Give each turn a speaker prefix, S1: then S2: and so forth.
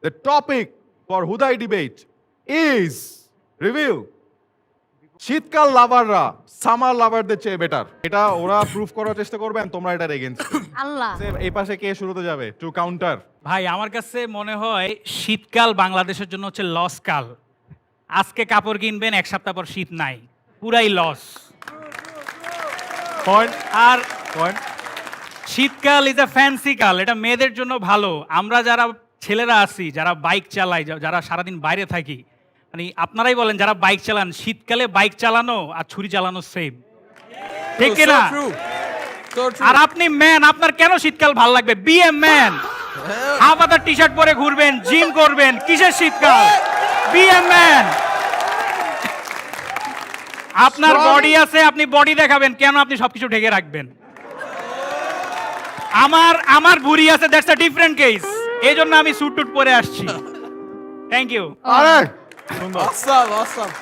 S1: The topic for Hudai debate is review. শীতকাল লাভাররা summer লাভারদের চেয়ে better. এটা ওরা প্রুফ করার চেষ্টা করবেন, তোমরা এটার এগেইনস্ট।
S2: আল্লাহ
S1: এই পাশে কে শুরুতে যাবে টু কাউন্টার?
S3: ভাই আমার কাছে মনে হয় শীতকাল বাংলাদেশের জন্য হচ্ছে লস কাল। আজকে কাপড় কিনবেন, এক সপ্তাহ পর শীত নাই, পুরাই লস।
S1: পয়েন্ট
S3: আর
S1: পয়েন্ট।
S3: শীতকাল ইজ আ ফ্যান্সি কাল, এটা মেয়েদের জন্য ভালো। আমরা যারা ছেলেরা আছি, যারা বাইক চালাই, যারা সারাদিন বাইরে থাকি, মানে আপনারাই বলেন যারা বাইক চালান, শীতকালে বাইক চালানো আর ছুরি চালানো সেম, ঠিক না? আর আপনি ম্যান, আপনার কেন শীতকাল ভালো লাগবে? B a man. হাফ হাতার টি শার্ট পরে ঘুরবেন, জিম করবেন, কিসের শীতকাল? Be a man. আপনার বডি আছে, আপনি বডি দেখাবেন, কেন আপনি সবকিছু ঢেকে রাখবেন? আমার ভুঁড়ি আছে, দ্যাটস আ ডিফারেন্ট কেস। এই জন্য আমি স্যুট টুট পরে আসছি। Thank you.
S1: আরে
S4: Awesome, awesome.